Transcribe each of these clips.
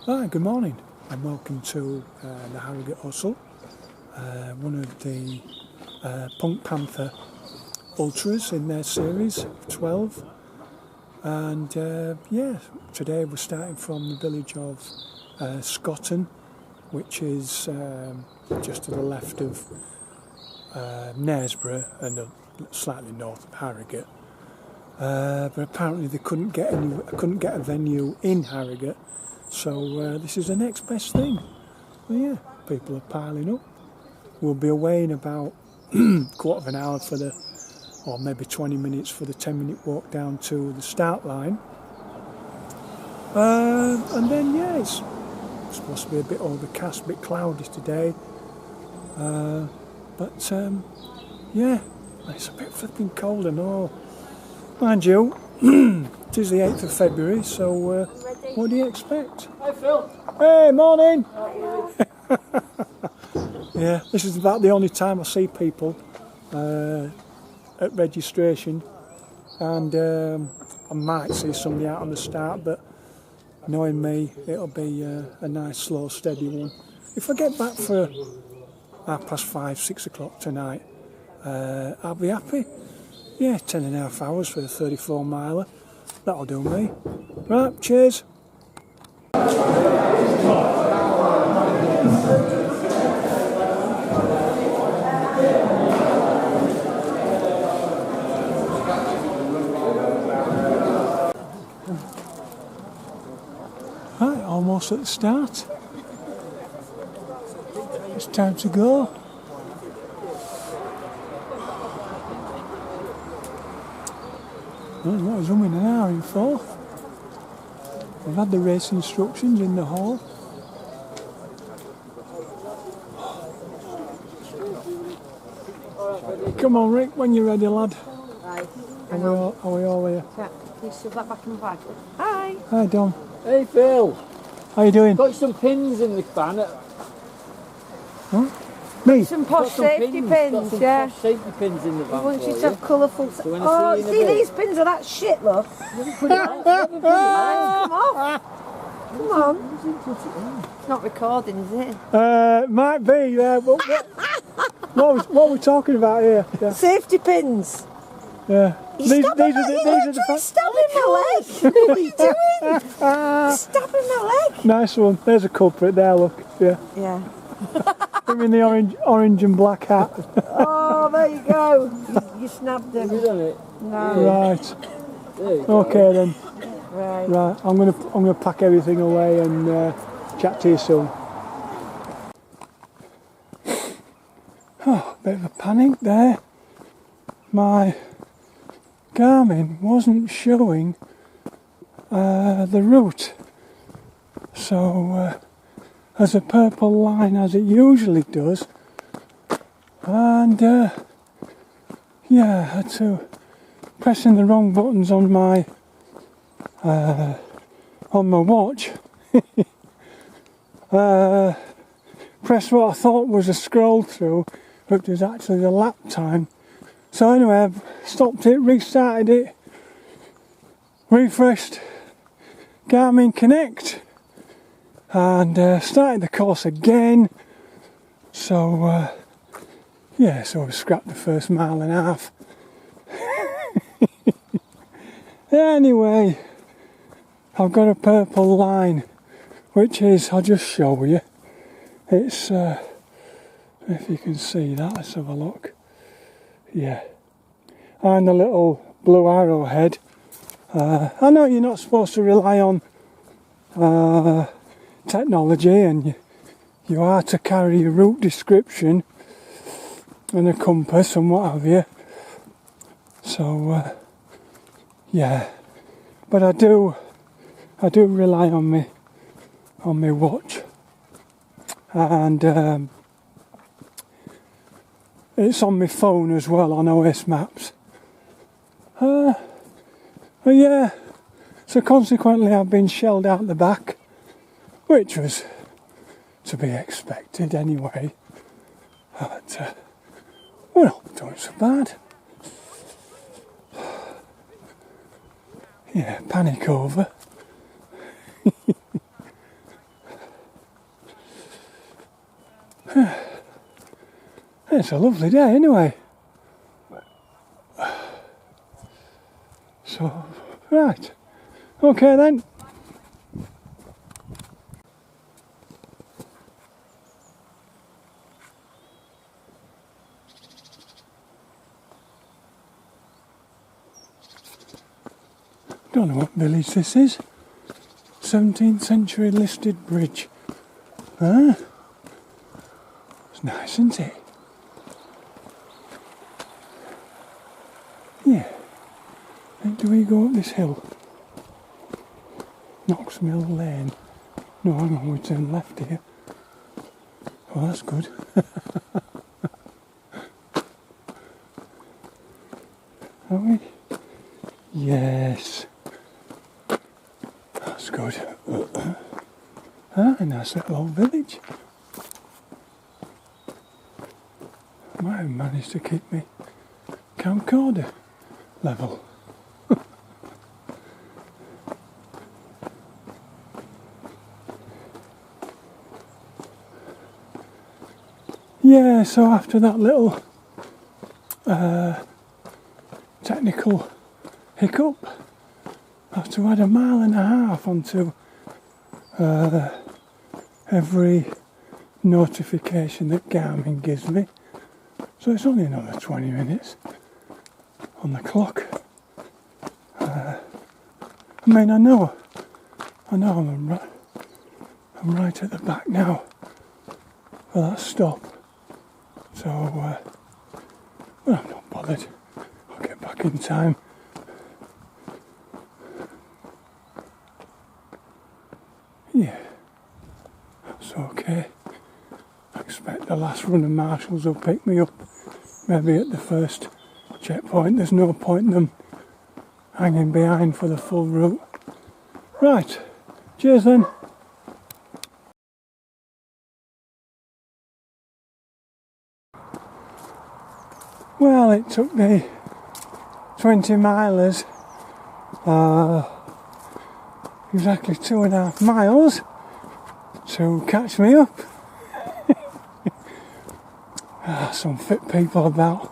Hi, good morning and welcome to the Harrogate Hustle, one of the Punk Panther Ultras in their series of 12, and yeah, today we're starting from the village of Scotton, which is just to the left of Knaresborough and slightly north of Harrogate, but apparently they couldn't get a venue in Harrogate. So this is the next best thing. Well, yeah, people are piling up. We'll be away in about quarter of an hour or maybe 20 minutes for the 10-minute walk down to the start line. And then, yeah, it's supposed to be a bit overcast, a bit cloudy today. But yeah, it's a bit flipping cold and all. Mind you, it is the 8th of February, so what do you expect? Hi Phil. Hey, morning! Yeah, this is about the only time I see people at registration, and I might see somebody out on the start, but knowing me, it'll be a nice, slow, steady one. If I get back for 5:30, 6 o'clock tonight, I'll be happy. Yeah, 10.5 hours for a 34 miler. That'll do me. Right, cheers. Right, almost at the start. It's time to go. Well, what was humming an hour in for? We've had the race instructions in the hall. Come on, Rick, when you're ready, lad. Right. Are we all here? Yeah. Can you shove that back in the bag? Hi. Hi, Dom. Hey Phil. How you doing? Got some pins in the van. Huh? Me? Some posh safety pins, got yeah. Posh safety pins in the I van want for you you. to have colourful... So when I Oh, see you in a see bit- these pins are that shit, look. Put it on. Put it on. Come off. Come on. It's not recording, is it? Might be, yeah. What are we talking about here? Yeah. Safety pins. Yeah. These are the stabbing my leg. What are you doing? Stabbing my leg. Nice one. There's a culprit there, look. Yeah. Yeah. Him in the orange and black hat. Oh, there you go. You snabbed him. You done it? No. Right. There you go. Okay then. Right. Right. I'm gonna pack everything away and chat to you soon. Oh, bit of a panic there. My Garmin wasn't showing the route, so there's a purple line as it usually does, and yeah, I had to pressing the wrong buttons on my watch. Pressed what I thought was a scroll through, but it was actually the lap time. So anyway, I've stopped it, restarted it, refreshed Garmin Connect, and started the course again. So yeah, so we scrapped the first 1.5 miles. Anyway, I've got a purple line, which is, I'll just show you. It's if you can see that, let's have a look. Yeah, and a little blue arrowhead. I know you're not supposed to rely on technology, and you are to carry a route description and a compass and what have you. So yeah, but I do rely on my watch, and it's on my phone as well on OS Maps. But yeah, so consequently I've been shelled out the back, which was to be expected anyway. But we're not doing so bad. Yeah, panic over. it's a lovely day anyway. So, right. Okay then. Don't know what village this is. 17th century listed bridge. Huh? It's nice, isn't it? Yeah. Do we go up this hill? Knoxmill Lane. No, hang on, we turn left here. Oh, that's good. Are we? Yes. That's good. A nice little old village. I might have managed to keep me camcorder level. Yeah, so after that little technical hiccup, I have to add 1.5 miles onto every notification that Garmin gives me. So it's only another 20 minutes on the clock. I mean, I know I'm right at the back now for that stop. So, well, I'm not bothered. I'll get back in time. Yeah, that's okay. I expect the last run of marshals will pick me up. Maybe at the first checkpoint. There's no point in them hanging behind for the full route. Right, cheers then. Well, it took me 20 milers, exactly 2.5 miles to catch me up. Some fit people about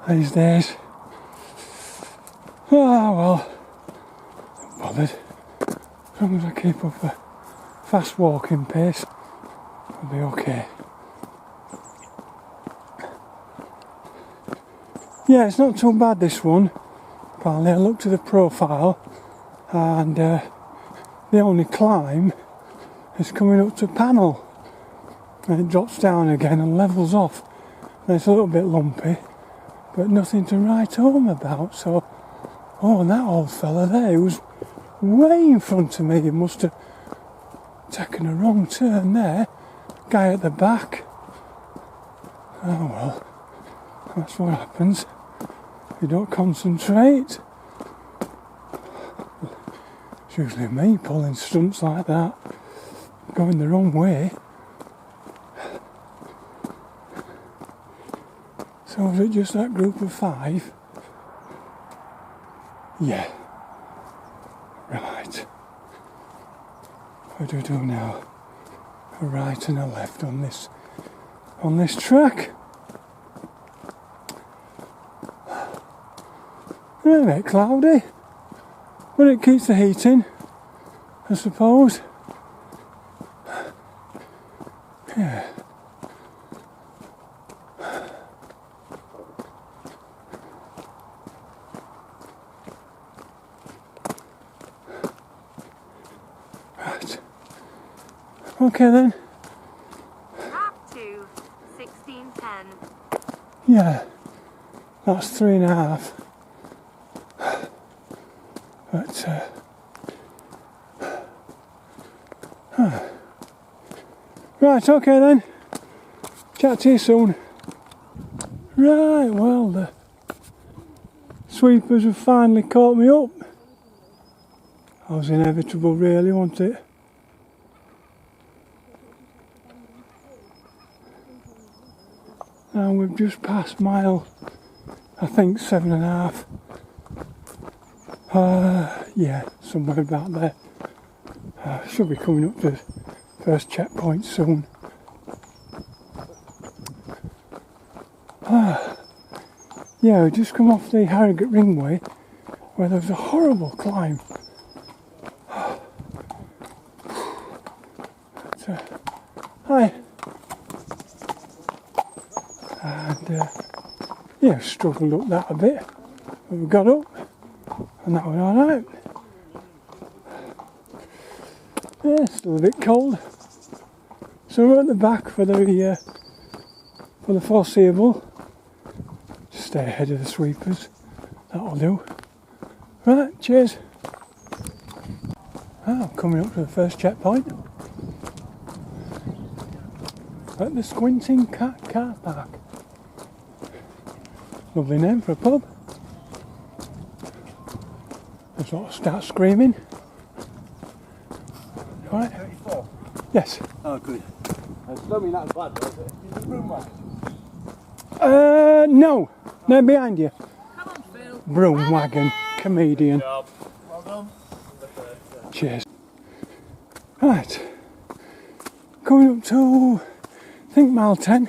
these days. Oh well, not bothered. As long as I keep up a fast walking pace, I'll be okay. Yeah, it's not too bad, this one. Apparently I looked at the profile and the only climb is coming up to panel, and it drops down again and levels off, and it's a little bit lumpy, but nothing to write home about. So, oh, and that old fella there, he was way in front of me. He must have taken a wrong turn there. Guy at the back. Oh well, that's what happens. You don't concentrate. It's usually me pulling stunts like that, going the wrong way. So was it just that group of 5? Yeah. Right. What do we do now? A right and a left on this track. A bit cloudy, but it keeps the heat in, I suppose. Yeah. Right. Okay then. Up to 1610. Yeah. That's 3.5. But, right, okay then. Chat to you soon. Right, well, the sweepers have finally caught me up. That was inevitable, really, wasn't it? And we've just passed mile, I think, 7.5. Yeah, somewhere about there. Should be coming up to the first checkpoint soon. Yeah, we just come off the Harrogate Ringway where there was a horrible climb. So, hi. And yeah, struggled up that a bit, but we got up and that was alright. Yeah, still a bit cold. So we're at the back for the foreseeable. Just stay ahead of the sweepers. That'll do. Right, cheers. I'm coming up to the first checkpoint at the Squinting Cat car park. Lovely name for a pub. I sort of start screaming. Alright? 34? Yes. Oh, good. It's not that bad, though, is it? Is it broom wagon? No. They're behind you. Come on, Phil. Broom wagon. Comedian. Job. Well done. Cheers. Right. Coming up to, I think, mile 10.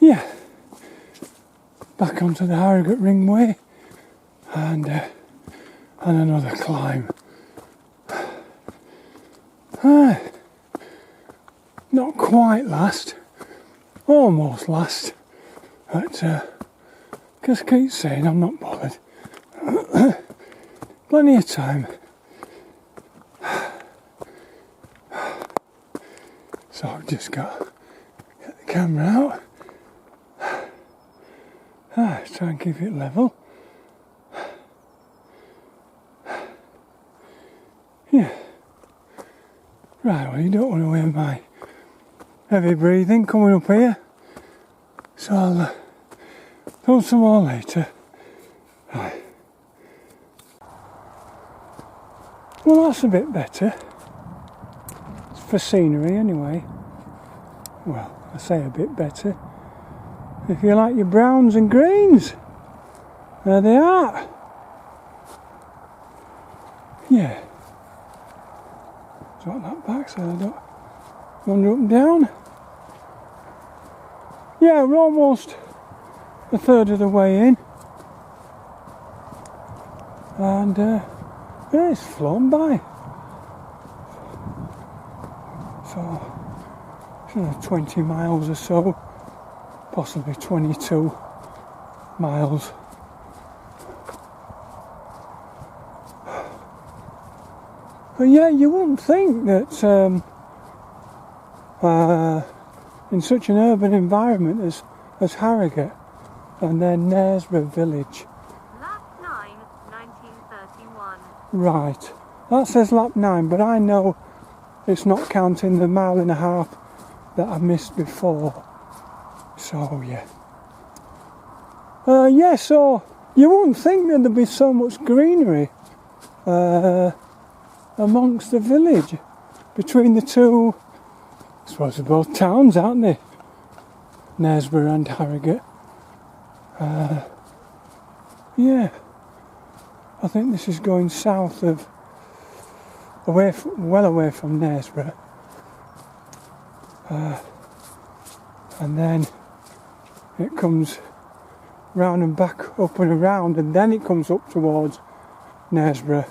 Yeah. Back onto the Harrogate Ringway. And another climb. Not quite last. Almost last. But, just keep saying I'm not bothered. Plenty of time. So I've just got to get the camera out. Try and keep it level. Yeah. Right, well, you don't want to hear my heavy breathing coming up here. So I'll film some more later. Right. Well, that's a bit better. It's for scenery anyway. Well, I say a bit better. If you like your browns and greens, there they are. Yeah. Drop that back so I don't wander up and down. Yeah, we're almost a third of the way in. And yeah, it's flown by. So, 20 miles or so, possibly 22 miles. But yeah, you wouldn't think that in such an urban environment as Harrogate and then Knaresborough village. Lap 9, 1931. Right, that says lap 9, but I know it's not counting the mile and a half that I missed before. So yeah. Yeah, so you wouldn't think that there'd be so much greenery amongst the village between the two. I suppose they're both towns, aren't they? Knaresborough and Harrogate. Yeah, I think this is going south of, well away from Knaresborough. And then it comes round and back, up and around, and then it comes up towards Knaresborough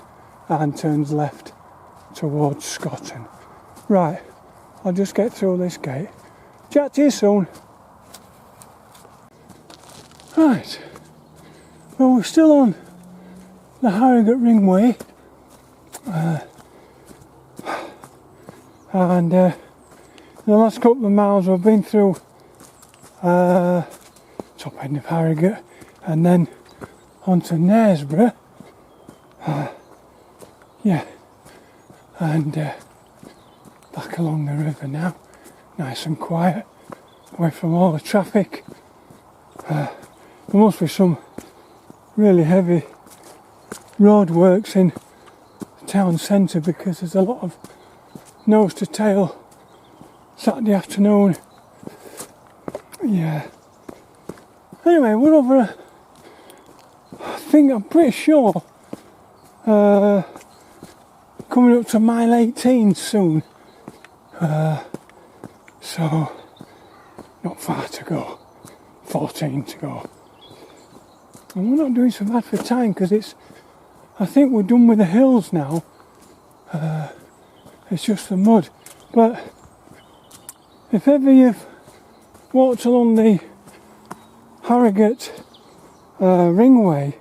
and turns left towards Scotton. Right, I'll just get through this gate. Chat to you soon. Right, well, we're still on the Harrogate Ringway, and the last couple of miles we've been through top end of Harrogate and then onto Knaresborough. Yeah, and back along the river now, nice and quiet, away from all the traffic. There must be some really heavy roadworks in the town centre because there's a lot of nose to tail Saturday afternoon. Yeah. Anyway, we're over I'm pretty sure coming up to mile 18 soon. So not far to go. 14 to go. And we're not doing so bad for time because I think we're done with the hills now. It's just the mud. But if ever you've walked along the Harrogate ringway,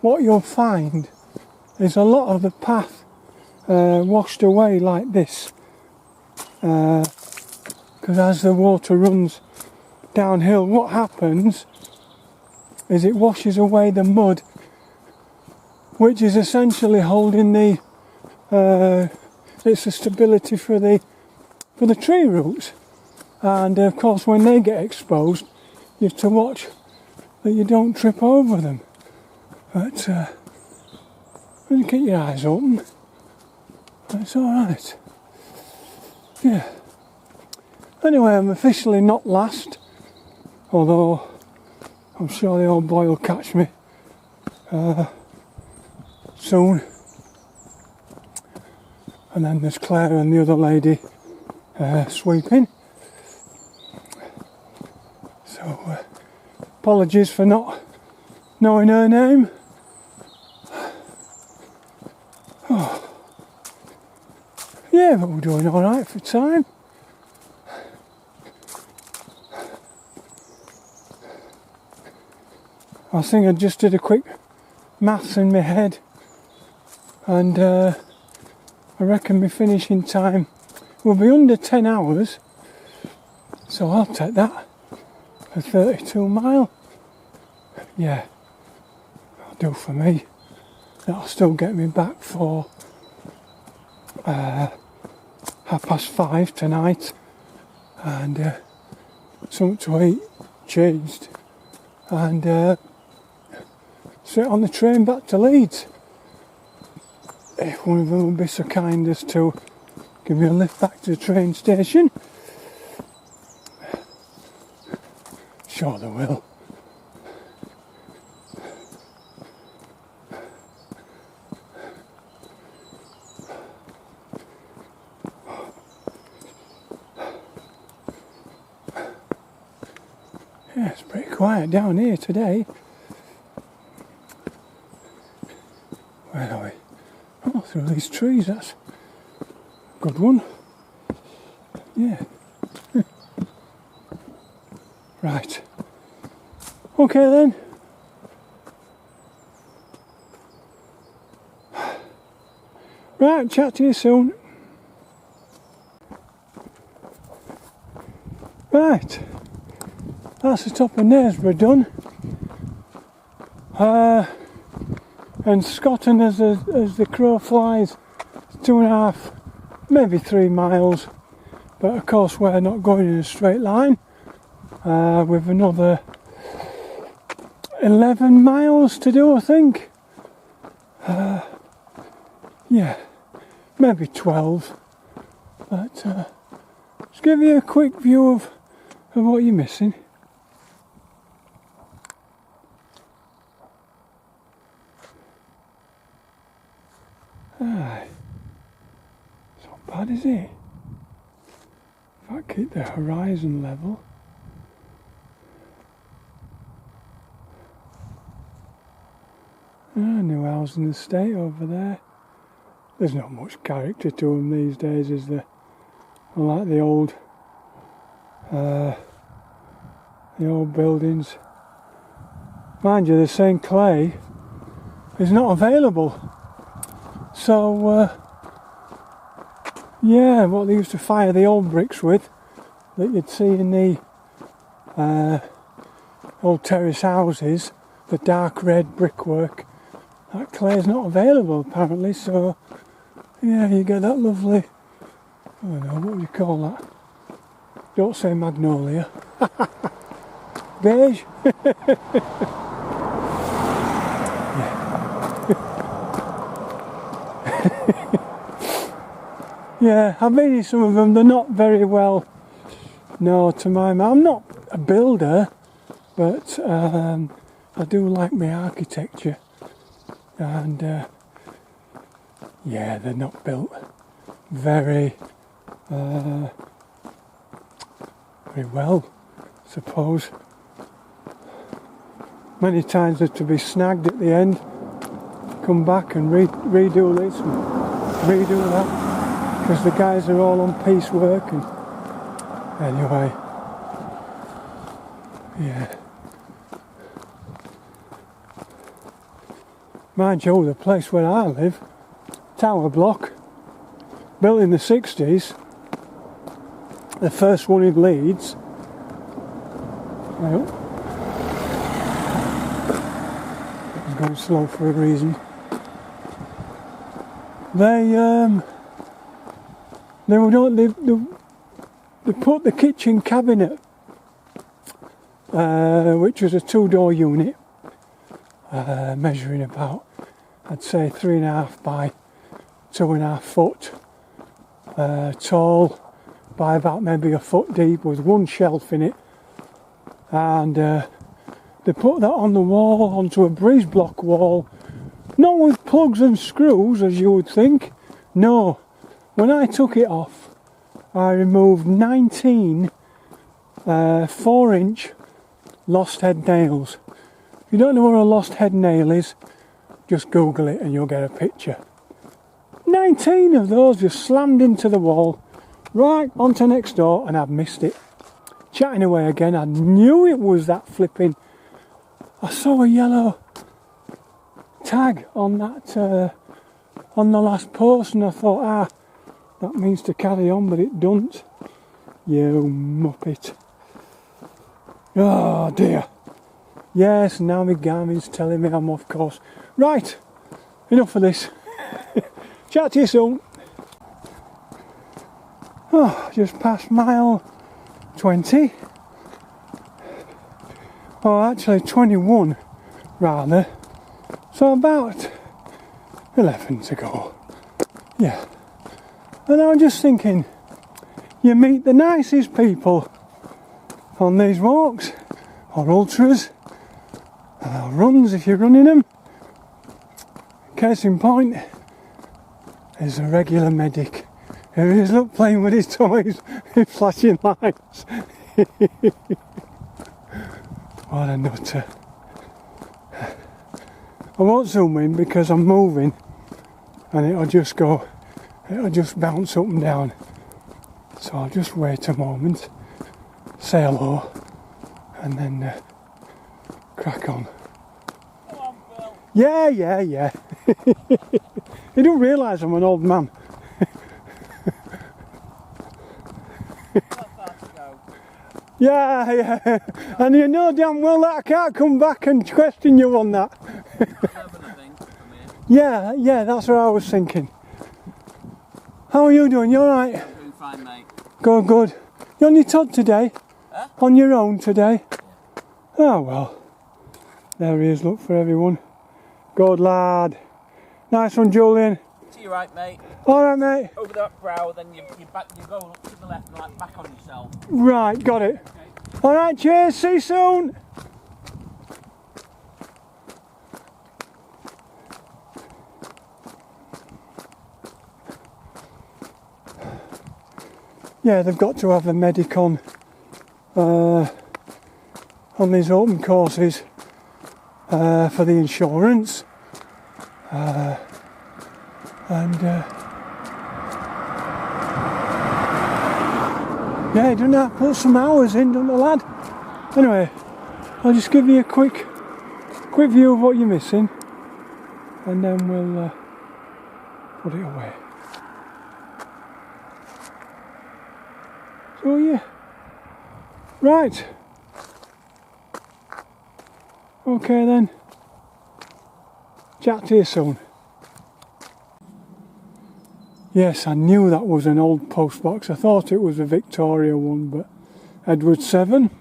what you'll find is a lot of the path washed away like this. Because as the water runs downhill, what happens is it washes away the mud, which is essentially holding the it's the stability for the tree roots. And of course, when they get exposed, you have to watch that you don't trip over them. But when you keep your eyes open, it's all right. Yeah. Anyway, I'm officially not last, although I'm sure the old boy will catch me soon. And then there's Claire and the other lady sweeping. So apologies for not knowing her name. Oh. Yeah, but we're doing all right for time. I think I just did a quick maths in my head, and I reckon my finishing time will be under 10 hours, so I'll take that for 32 mile. Yeah, that'll do for me. That'll still get me back for 5:30 tonight, and something to eat, changed, and sit on the train back to Leeds. If one of them would be so kind as to give me a lift back to the train station. Sure they will. Yeah, it's pretty quiet down here today. Where are we? Oh, through these trees, that's a good one. Yeah. Right. Okay then. Right, chat to you soon. Right. That's the top of Knaresborough done. And Scotton, as the crow flies, 2.5, maybe 3 miles. But of course we're not going in a straight line. With another 11 miles to do, I think. Yeah, maybe 12. But just give you a quick view of what you're missing. Aye, it's not bad, is it? If I keep the horizon level. New housing estate over there. There's not much character to them these days, is there? Unlike the old buildings. Mind you, they're saying clay is not available. So, yeah, what they used to fire the old bricks with, that you'd see in the old terrace houses, the dark red brickwork, that clay is not available apparently, so yeah, you get that lovely, I don't know, what do you call that? Don't say magnolia. Beige? Yeah, I've been in some of them, they're not very well, no, to my mind. I'm not a builder, but I do like my architecture, and yeah, they're not built very very well, I suppose. Many times had to be snagged at the end, come back and redo this and redo that, because the guys are all on piecework. And anyway, yeah. Mind you, the place where I live, tower block, built in the 60s, the first one in Leeds. Well, it was going slow for a reason. They put the kitchen cabinet, which was a 2-door unit, measuring about, I'd say 3.5 by 2.5 foot, tall, by about maybe a foot deep, with one shelf in it, and they put that on the wall, onto a breeze block wall, not with plugs and screws as you would think. No, when I took it off, I removed 19 4-inch lost head nails. If you don't know what a lost head nail is, just Google it and you'll get a picture. 19 of those just slammed into the wall, right onto next door, and I've missed it. Chatting away again, I knew it was that flipping. I saw a yellow tag on that, on the last post, and I thought, that means to carry on, but it don't. You muppet. Oh dear. Yes, now my Garmin's telling me I'm off course. Right, enough of this. Chat to you soon. Oh, just past mile 20. Oh, actually 21 rather. So about 11 to go. Yeah. And I'm just thinking, you meet the nicest people on these walks, or ultras, or runs if you're running them. Case in point is a regular medic who is look playing with his toys with flashing lights. What a nutter. I won't zoom in because I'm moving and it'll just bounce up and down. So I'll just wait a moment, say hello, and then crack on. Come on, Bill. Yeah. You don't realise I'm an old man. Yeah. And you know damn well that I can't come back and question you on that. Yeah, that's what I was thinking. How are you doing? You alright? Doing fine, mate. Good. You on your Todd today? Huh? On your own today? Oh well. There he is, look for everyone. Good lad. Nice one, Julian. To your right, mate. Alright, mate. Over that brow, then you go up to the left and like back on yourself. Right, got it. Okay. Alright, cheers, see you soon. Yeah, they've got to have a medic on these open courses for the insurance, yeah, he doesn't have to put some hours in, doesn't the lad? Anyway, I'll just give you a quick view of what you're missing, and then we'll put it away. So yeah, right, okay then, chat to you soon. Yes, I knew that was an old post box. I thought it was a Victoria one, but Edward 7.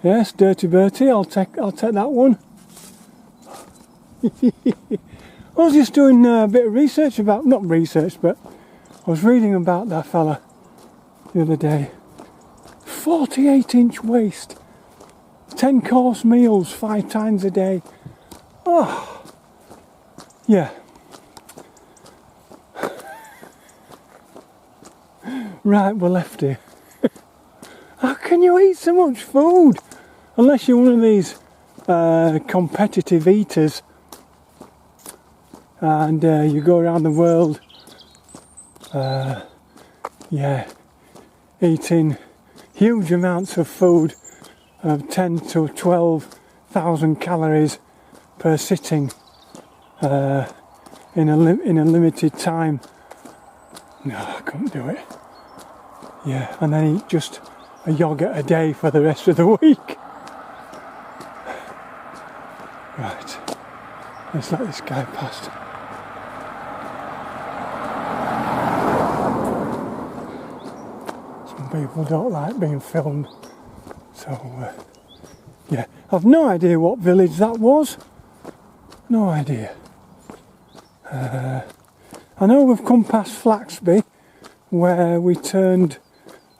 Yes, Dirty Bertie, I'll take that one. I was just doing a bit of research about, not research, but I was reading about that fella the other day. 48-inch waist, 10-course meals 5 times a day. Oh, yeah. Right, we're left here. How can you eat so much food? Unless you're one of these competitive eaters, and you go around the world, yeah, eating huge amounts of food of 10 to 12,000 calories per sitting in a limited time. No, I couldn't do it. Yeah, and then eat just a yoghurt a day for the rest of the week. Right, let's let this guy past. Some people don't like being filmed, so yeah, I've no idea what village that was. No idea. I know we've come past Flaxby, where we turned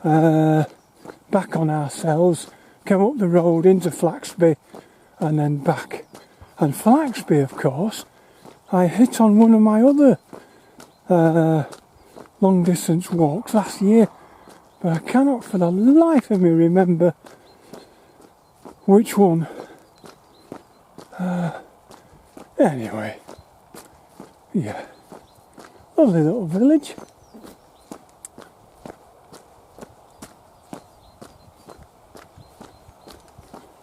back on ourselves, came up the road into Flaxby and then back. And Flaxby, of course, I hit on one of my other long distance walks last year, but I cannot for the life of me remember which one. Anyway, yeah, lovely little village.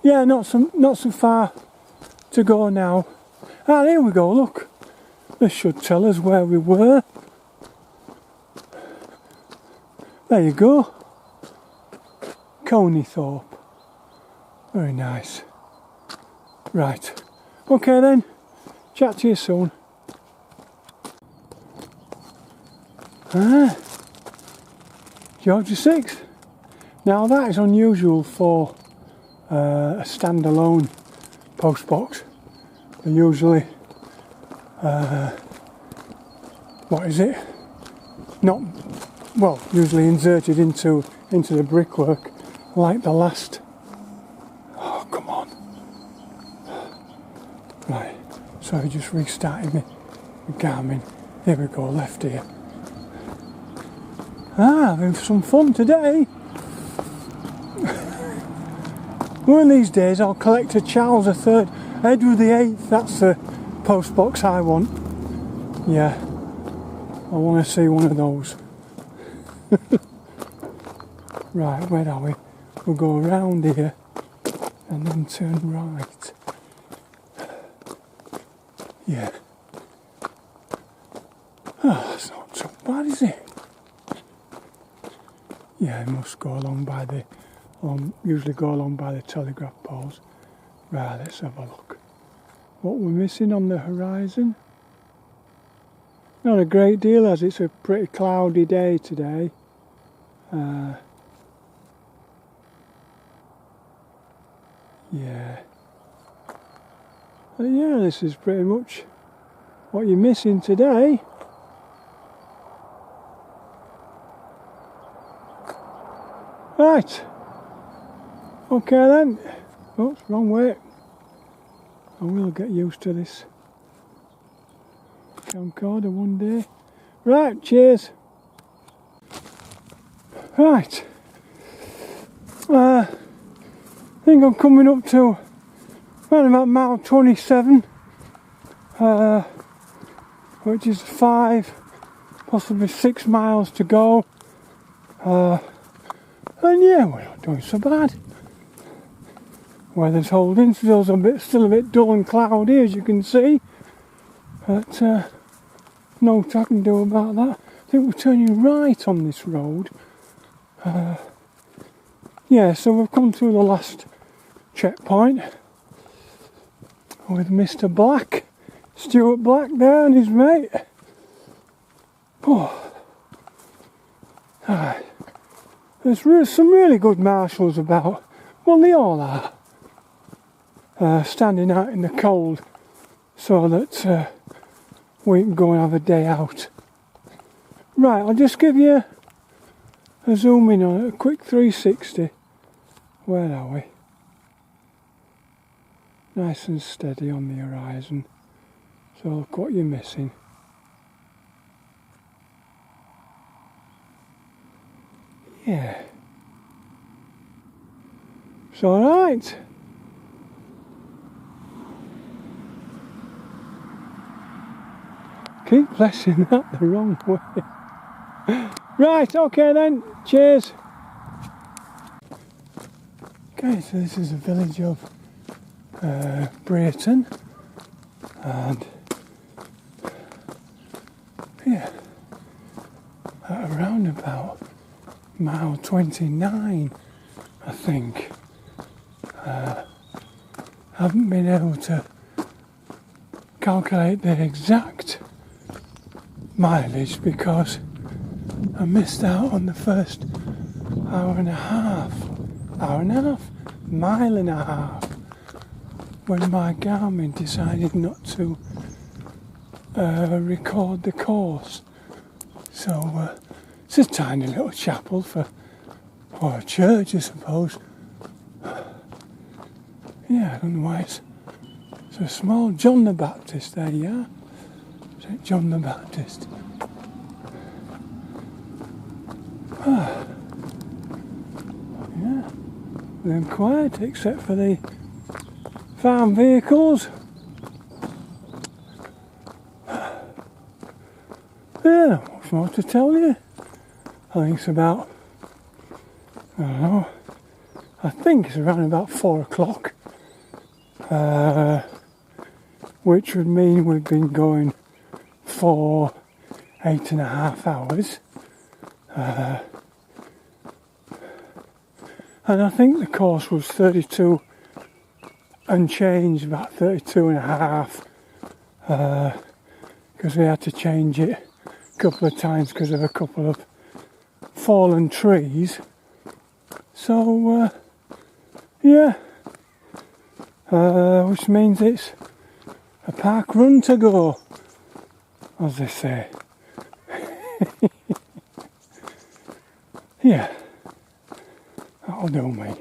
Yeah, not so far to go now. Ah, here we go, look. This should tell us where we were. There you go. Coneythorpe. Very nice. Right. Okay then. Chat to you soon. Ah. Georgia 6. Now that is unusual for a standalone post box. They're usually, what is it? Not, well, usually inserted into the brickwork, like the last. Oh, come on. Right, so just restarting my Garmin. Here we go, left here. Ah, having some fun today. One of these days I'll collect a Charles III, Edward VIII, that's the post box I want. Yeah, I want to see one of those. Right, where are we? We'll go around here and then turn right. Yeah. Oh, that's not so bad, is it? Yeah, I must go along by the usually go along by the telegraph poles. Right, let's have a look. What we're missing on the horizon? Not a great deal, as it's a pretty cloudy day today. Yeah. But yeah, this is pretty much what you're missing today. Right. Okay then. Oh, it's the wrong way. I will get used to this camcorder one day. Right, cheers. Right. I think I'm coming up to around about mile 27, which is 5, possibly 6 miles to go. And yeah, we're not doing so bad. Weather's holding, still a bit dull and cloudy, as you can see. But no I can do about that. I think we're turning right on this road. Yeah, so we've come to the last checkpoint with Mr. Black, Stuart Black there and his mate. Oh. There's some really good marshals about. Well, they all are. Standing out in the cold so that we can go and have a day out. Right, I'll just give you a zoom in on it, a quick 360. Where are we? Nice and steady on the horizon. So look what you're missing. Yeah. It's alright. keep pressing that the wrong way. Right, okay then, cheers. Okay, so this is the village of Brayton, and yeah, at around about mile 29, I think. Haven't been able to calculate the exact mileage because I missed out on the first mile and a half, when my Garmin decided not to record the course. So it's a tiny little chapel or a church, I suppose. Yeah, I don't know why it's a small John the Baptist. There you are, St. John the Baptist. Yeah, then quiet except for the farm vehicles. Yeah, not much more to tell you. I think it's about, I don't know, I think it's around about 4 o'clock, which would mean we've been going for 8.5 hours. And I think the course was 32 and change, about 32 and a half, because we had to change it a couple of times because of a couple of fallen trees. So, yeah, which means it's a park run to go, as they say. Yeah, that'll do me.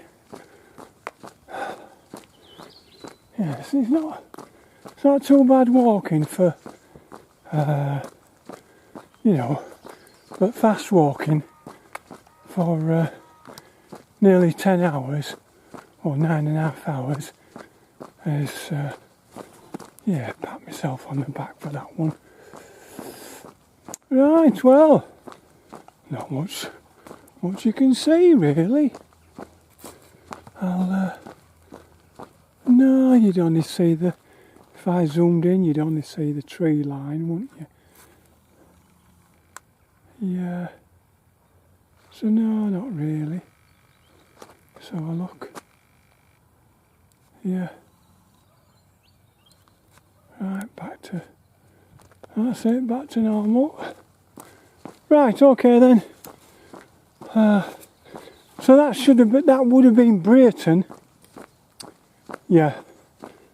Yes, it's not too bad walking for, but fast walking for nearly 10 hours or 9.5 hours is, yeah, pat myself on the back for that one. Right, well, not much you can see really. No, you'd only see if I zoomed in, you'd only see the tree line, wouldn't you? Yeah. So no, not really. Let's have a look. Yeah. Right, that's it, back to normal. Right, okay then. So that would have been Brayton. Yeah,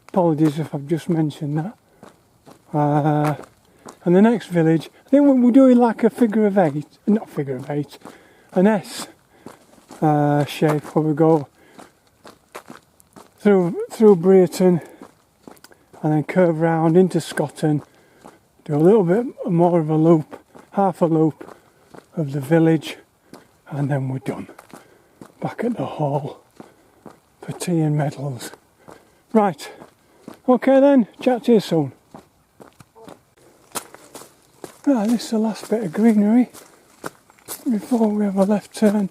apologies if I've just mentioned that. And the next village, I think we're doing like a an S shape where we go through Brayton and then curve round into Scotton, do a little bit more of a loop, half a loop of the village, and then we're done. Back at the hall for tea and medals. Right, okay then, chat to you soon. Right, this is the last bit of greenery before we have a left turn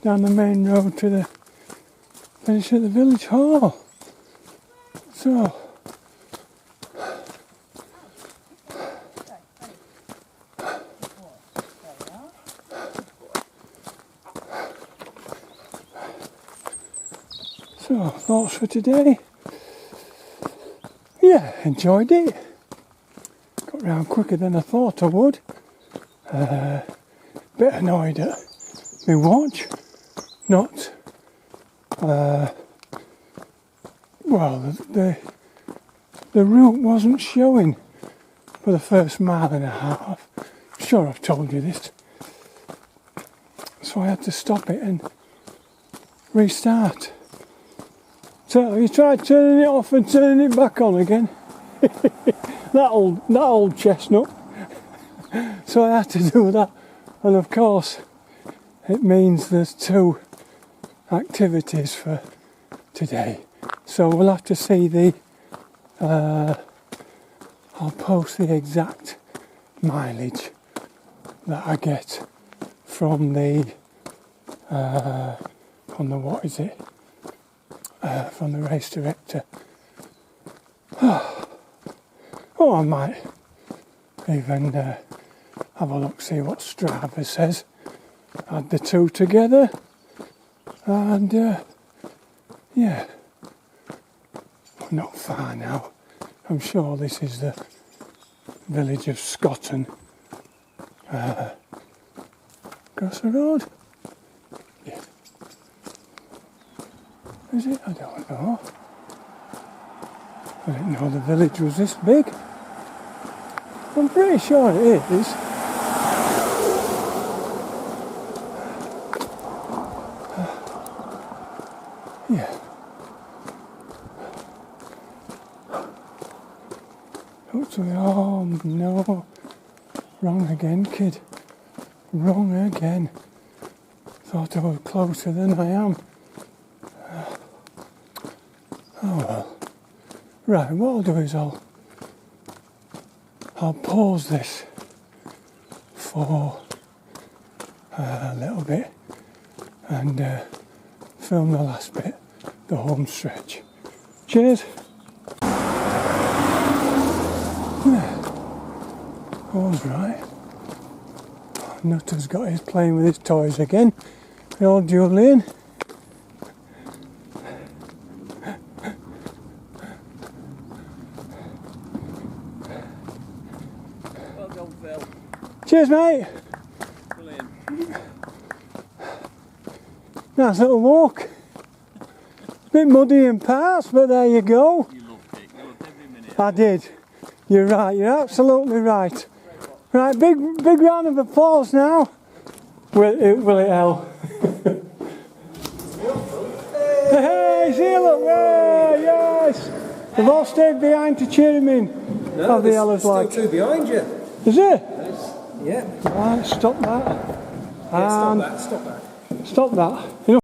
down the main road to the finish at the village hall. So, thoughts for today? Yeah, enjoyed it. Got round quicker than I thought I would. Bit annoyed at my watch. Not, well, the route wasn't showing for the first 1.5 miles. I'm sure I've told you this. So I had to stop it and restart. So you tried turning it off and turning it back on again. that old chestnut. So I had to do that, and of course it means there's 2 activities for today. So we'll have to see I'll post the exact mileage that I get from the what is it? From the race director. Oh, I might even have a look, see what Strava says. Add the two together, and yeah, not far now. I'm sure this is the village of Scotton. Across the road? Yeah. Is it? I don't know. I didn't know the village was this big. I'm pretty sure it is. Yeah. Hopefully, oh no. Wrong again, kid. Wrong again. Thought I was closer than I am. Oh well. Right, what I'll do is I'll pause this for a little bit and film the last bit, the home stretch. Cheers. Yeah, all's right. Nutter's got his playing with his toys again. The old Julian. Well done, Phil. Cheers, mate. Brilliant. Nice little walk. Bit muddy in parts, but there you go. You loved it. You loved every minute. I did. You're right. You're absolutely right. Right, big round of applause now. Will it help? Hey, see you, look. Hey, yes. They've all stayed behind to cheer him in. No, How the there's hell is still like? two behind you. Is it? Yeah. Right, stop that. Yeah, And stop that. stop that.